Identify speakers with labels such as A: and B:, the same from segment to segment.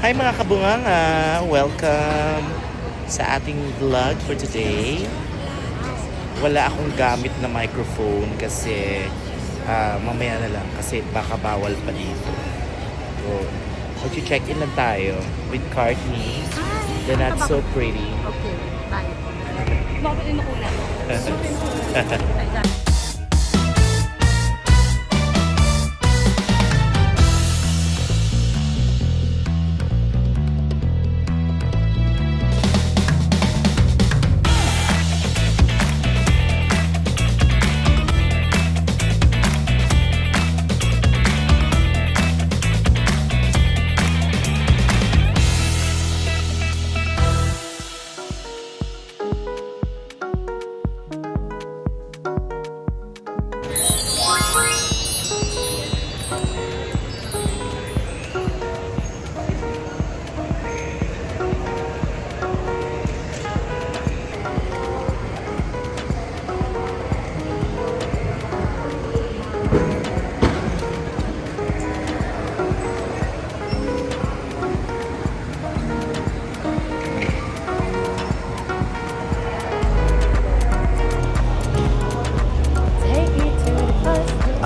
A: Hi mga kabunganga! Welcome sa ating vlog for today. Wala akong gamit na microphone kasi mamaya na lang kasi baka bawal pa dito. So, mag-check-in lang tayo with Courtney, the not so pretty.
B: Okay, tayo. Bakit yung nakunan?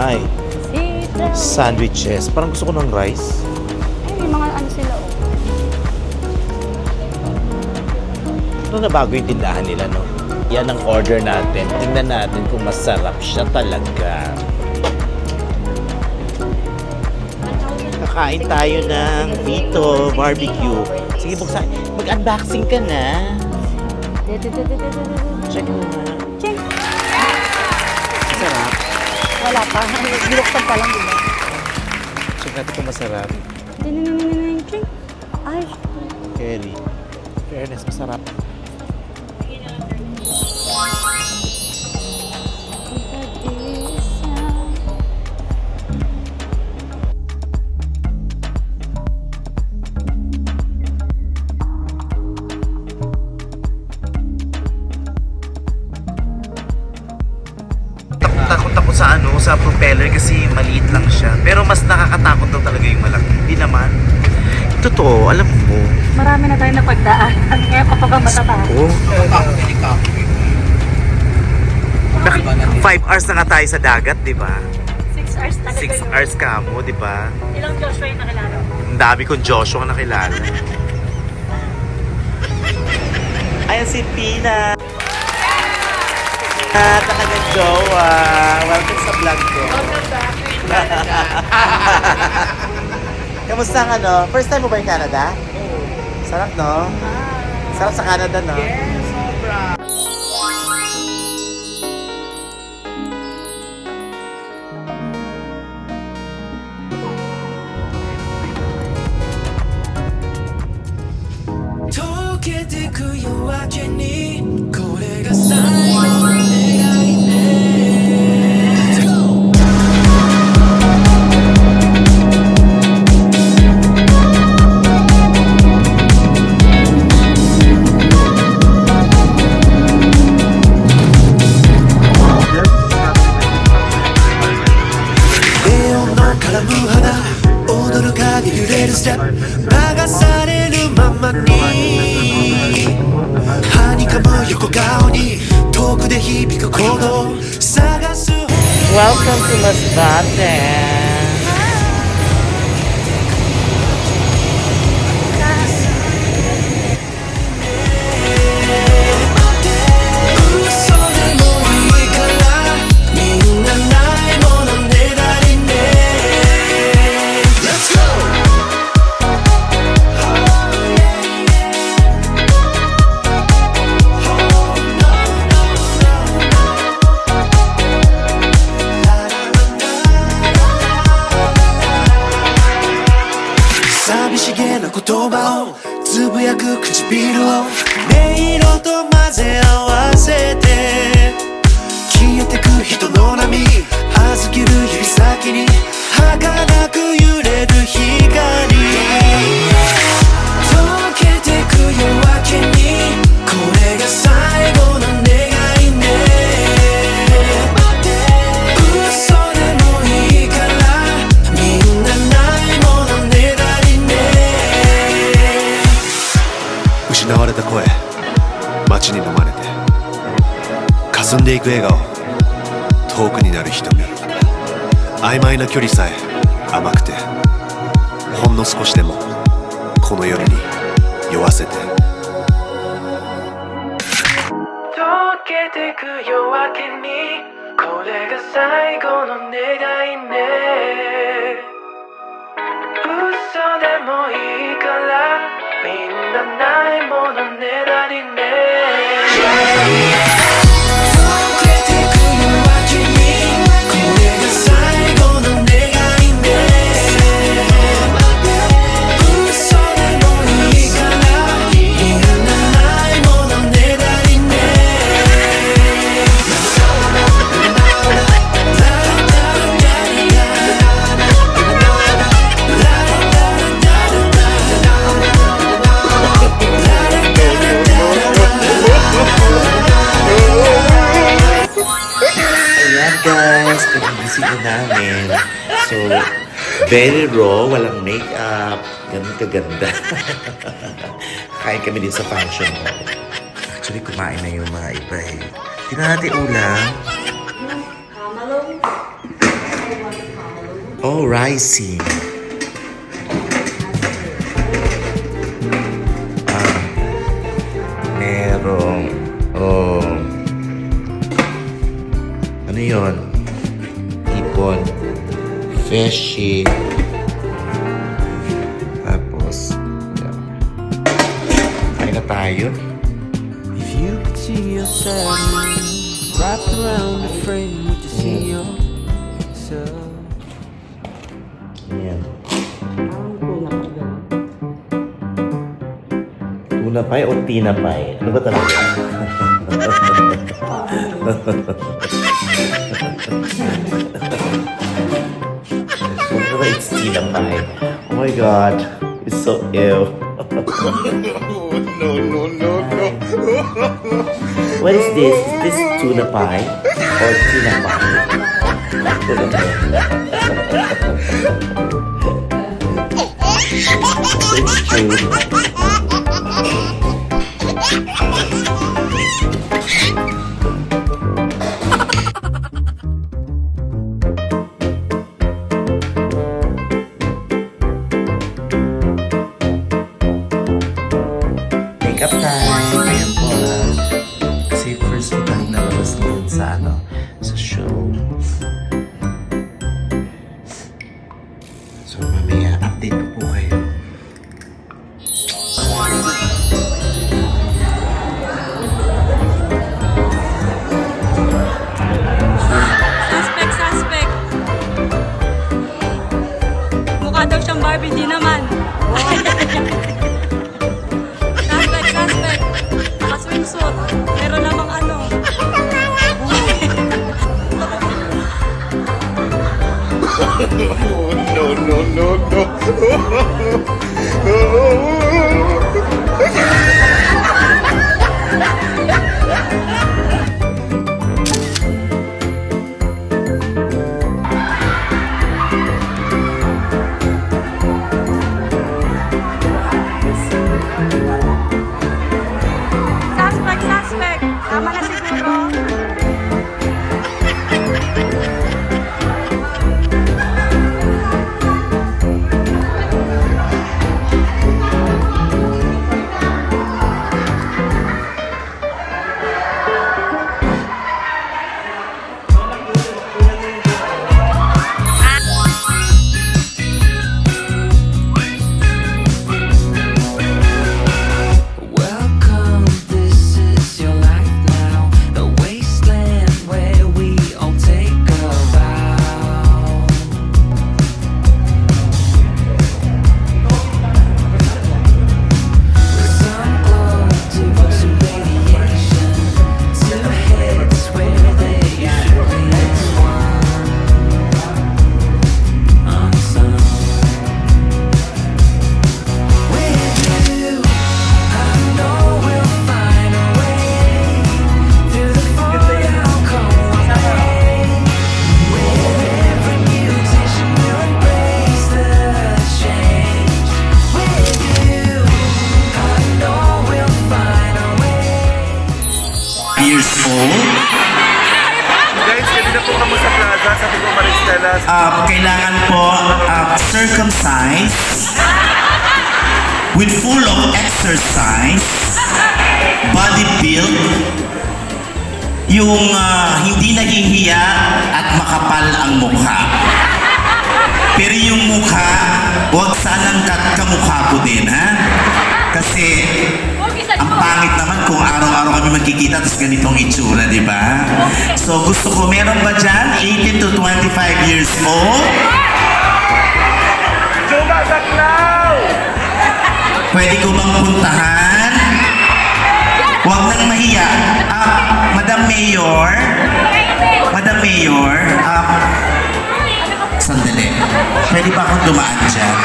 A: Ay, sandwiches. Parang gusto ko ng rice.
B: Ay, may mga ano sila
A: Ano na bago yung tindahan nila, no? Yan ang order natin. Tingnan natin kung masarap siya talaga. Kakain tayo ng Vito Barbecue. Sige, buksan. Mag-unboxing ka na. Check mo na.
B: Ching!
A: Masarap.
B: Wala pa. Binuksan pa lang, diba?
A: Check natin kung masarap.
B: Ching! Ay!
A: Kelly. Fairness, masarap. Takot ako sa propeller kasi maliit lang siya. Pero mas nakakatakot daw talaga yung malaki. Hindi naman. Totoo, alam mo.
B: Marami na tayo napagdaan. Kaya kapag ang matatakot.
A: 5 hours na nga tayo sa dagat, di ba?
B: 6 hours talaga
A: 6 hours ka mo, di ba?
B: Ilang Joshua yung nakilala?
A: Ang dami kong Joshua na nakilala. Ayan si Pina. Kanyang jowa. Welcome sa vlog ko. Kamusta ang ano? First time mo ba yung Canada? Sarap, no? Sarap sa Canada, no?
B: Yes, sobra.
A: Welcome to Masbate.
C: 失われた声街に飲まれて霞んでいく笑顔遠くになる瞳曖昧な距離さえ甘くてほんの少しでもこの夜に酔わせて
D: 溶けてく夜明けにこれが最後の願いね嘘でもいいからみんなないものねだりね溶けてく夜明けにこれが最後の願いね嘘でもいいからみんなないものねだりね
A: Ayan guys, kagigising na namin. So, very raw, walang makeup. Ganun kaganda. Kain kami din sa function hall. Actually, kumain na yung mga iba eh. Tingnan natin ulam. Oh, rising. Merong, ano yun? Ipon. Fishy. Tapos, yeah. Kain na tayo.
D: If you could see yourself wrapped around the frame, would you see yourself?
A: Ayan. Tuna pie o tina pie? Ano ba talaga? So, it's tina pie. Oh my god. It's so ew. No. What is this? Is this tuna pie? Or tina pie? It's true. Makeup time! Ayan po ah. Kasi first ko tayo nalabas ngayon sa sa show. So mamaya update ko po kayo. old.
E: Guys, kanina po kami sa plaza, sabi ko Maristela.
A: Kailangan po circumcise with full of exercise, body build, yung hindi nahihiya at makapal ang mukha. Pero yung mukha, huwag sanang kamukha ko din, ha? Kasi ang pangit naman kung araw-araw kami magkikita tapos ganitong itsura, di ba? So gusto ko, meron ba dyan 18 to 25 years old?
E: Juga Saklaw!
A: Pwede ko bang puntahan? Huwag nang mahiya. Madam Mayor? Madam Mayor? Sandali. Pwede ba akong dumaan dyan?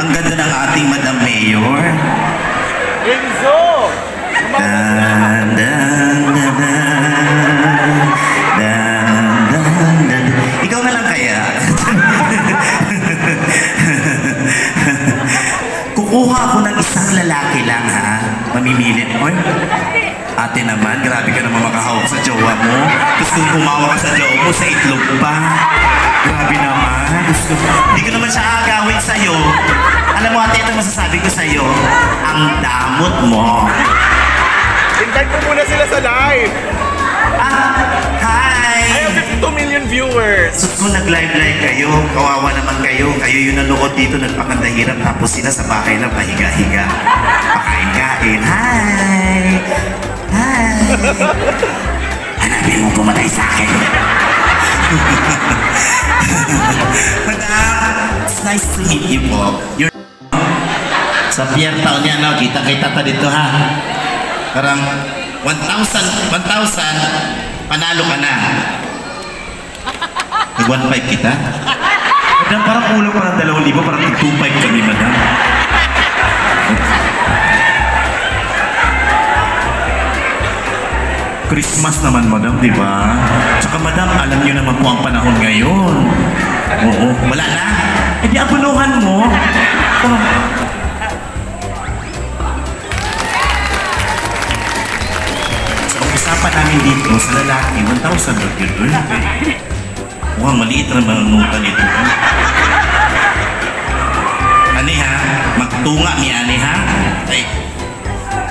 A: Ang ganda ng ating Madam Mayor.
E: Enzo!
A: Dan, dan, dan, dan, dan, dan, dan. Ikaw na lang kaya? Kukuha ako ng isang lalaki lang, ha? Mamimili. Oy, ate naman, grabe ka naman makahawak sa jowa mo. Tapos kung kumawa ka sa jowa mo, sa itlog pa. Grabe naman. Gusto, hindi ko naman siya agawin sa'yo. Alam mo ate, ito masasabi ko sa'yo. Ang damot mo.
E: Invite mo muna sila sa live!
A: Hi!
E: I have 52 million viewers!
A: So kung nag-live-live kayo, kawawa naman kayo. Kayo yung nanood dito, nagpakandahirap. Tapos sila sa bahay lang, pahiga-higa. Pakain-kain. Hi! Hi! Hanapin mo pumatay sa akin. Madam, it's nice to meet you po. You're... Sa Pierre taon niya, no? Kita-kita ta dito, ha? Parang 1,000, panalo ka na. Nag-1,500 kita? Madam, parang kulang parang 2,000, parang 2,500 kami, madam. Christmas naman, madam, di ba? Tsaka, madam, alam niyo naman po ang panahon ngayon. Oo, wala na. Eh, di abunuhan mo. Usapan namin dito sa lalaki, 1,000 ba yun? Mukhang maliit naman ang nota nito. Ani ha? Magtunga ni ani ha? Ay,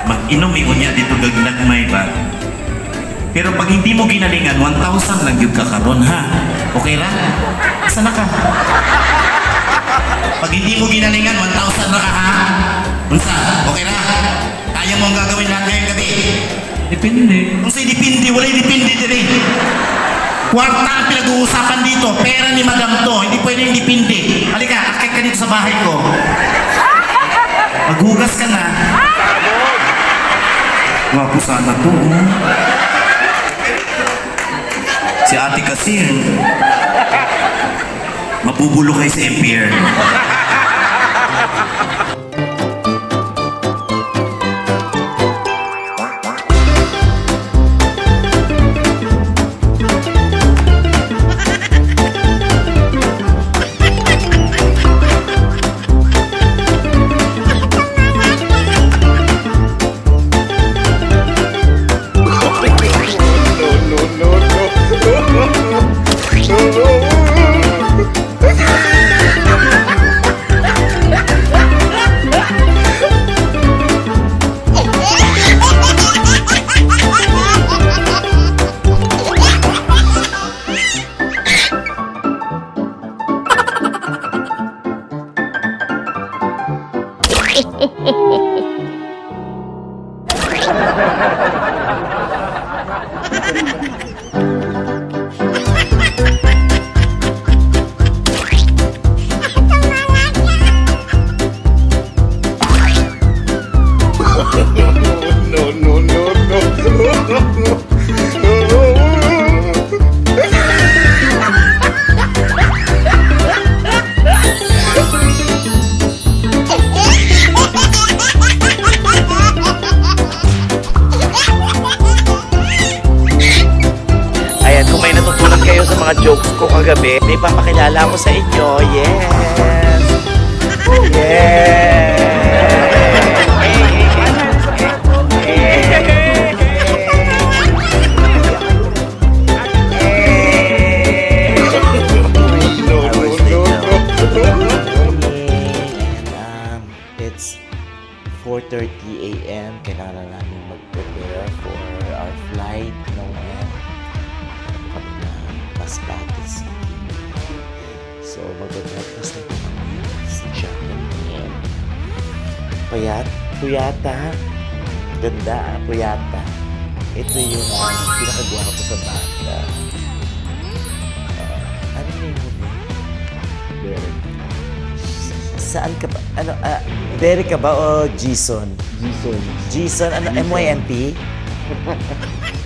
A: mag-inom yung niya dito gagnagmay ba? Pero pag hindi mo ginalingan, 1,000 lang yung kakaroon ha? Okay ra? Sana ka? Pag hindi mo ginalingan, 1,000 na ka ha? Unsa? Okay ra? Kaya mo ang gagawin lahat ngayong gabi? Depende. Kung sa'y depende, wala'y depende din eh. Kwarta ang pinag-uusapan dito. Pera ni madam to. Hindi pwede yung depende. Halika, akit ka dito sa bahay ko. Maghugas ka na. Wapo sana to. Oh. Si ate kasi, mabubulo kayo sa empire. mga jokes ko kagabi, may papakilala ko sa inyo. Yes! Yes! 4:30 a.m. Kailangan na namin mag-prepare for our flight. Kami na Masbate City. So, mag-breakfast na kami sa Japan. Puyata. Ganda, puyata. Ito yung pinakagawa ko sa bata. Ano yung Derek? Saan ka ba? Derek ka ba o Jason? Jason, ano? MYNP?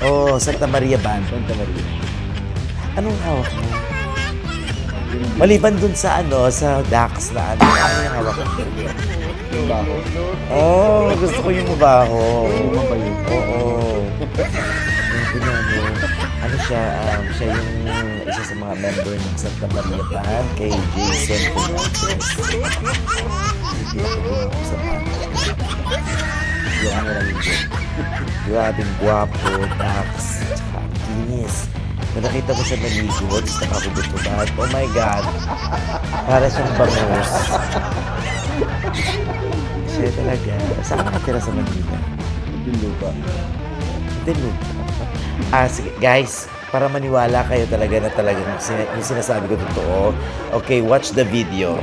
A: Oh, Santa Maria Band. Santa Maria. Anong hawak mo? Maliban dun sa sa Dax na ano yung hawak mo? Yung baho. Oh, gusto ko yung mabaho. Oo. Ano siya, siya yung isa sa mga member ng Santa Maria Band kay Jason Fernandez. Hindi ako ginawa sa band. Grabing gwapo, Dax, tsaka kinis. Kung nakita mo siya naligo, tapos nakakubot-ubad, oh my God! Para siyang bangus. Siya talaga. Saan ka nakatira sa Manila? Tinlupa. Sige, guys, para maniwala kayo talaga na talagang yung sinasabi ko totoo, okay, watch the video.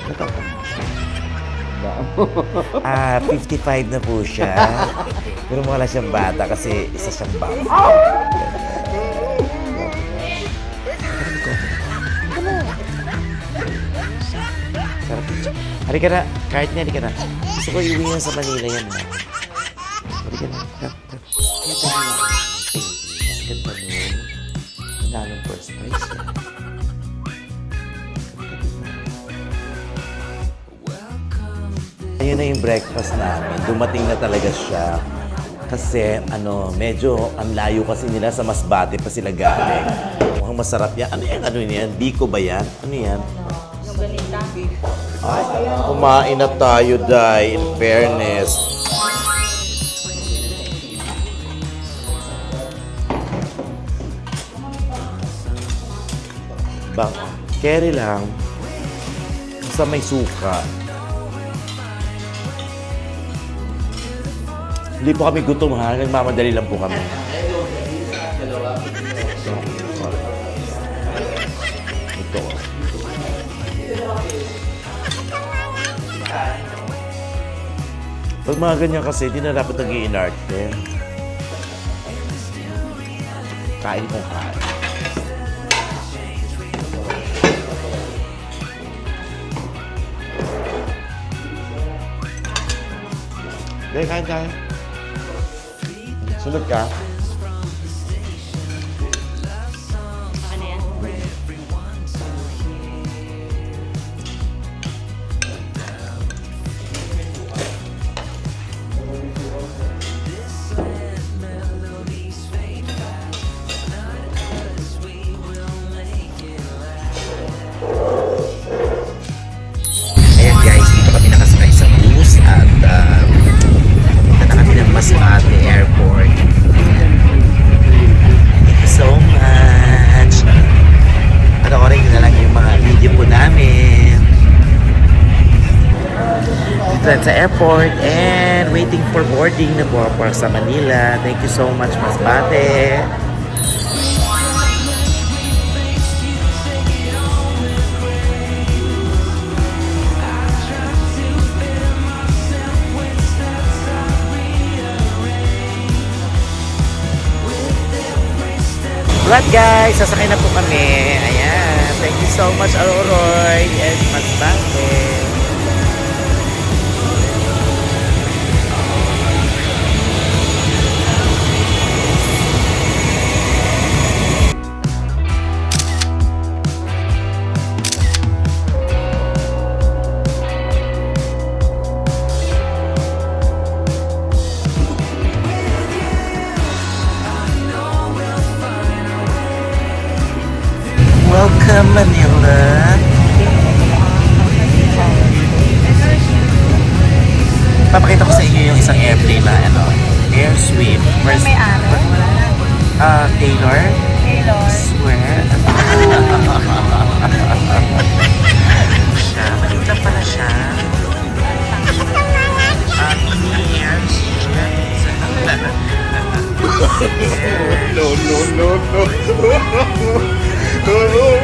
A: Ito. 55 na po siya. Pero wala siyang bata kasi isa siyang buff. Halika na. Kahit niya, halika na. Gusto ko iuwi yan sa Manila yan. Halika na. Ganda nun. Nanalong first prize yan. Ayun na yung breakfast namin. Dumating na talaga siya. Kasi medyo ang layo kasi nila sa Masbate pa sila galing. Mukhang masarap yan. Ano yan? Biko ba yan? Ano yan? Ay, kumain na tayo, Day. In fairness. Carry lang. Sa may suka. Hindi po kami gutom, ha? Nagmamadali lang po kami. Ito. Pag mga ganyan kasi, di na dapat nag-i-inarte. Kain kong kain. Dahil kain tayo. Sunod ka.
B: Ano yan?
A: Ayan guys, dito kami nakasakay sa bus at punta na kami ng Masbate Airport. Thank you so much. Panoorin nyo na lang yung mga video po namin. Dito sa airport and waiting for boarding na po sa Manila. Thank you so much, Masbate. Alright guys, sasakay na po kami. Ayan. Thank you so much, Auroroy and Masbate. Welcome, Manila. Papakita ko sa inyo yung isang airplane na Air Sweep.
B: May araw.
A: Taylor.
B: Lord.
A: Sweat. Siya, maliit lang pala siya. Yes.
E: No, no, no, no.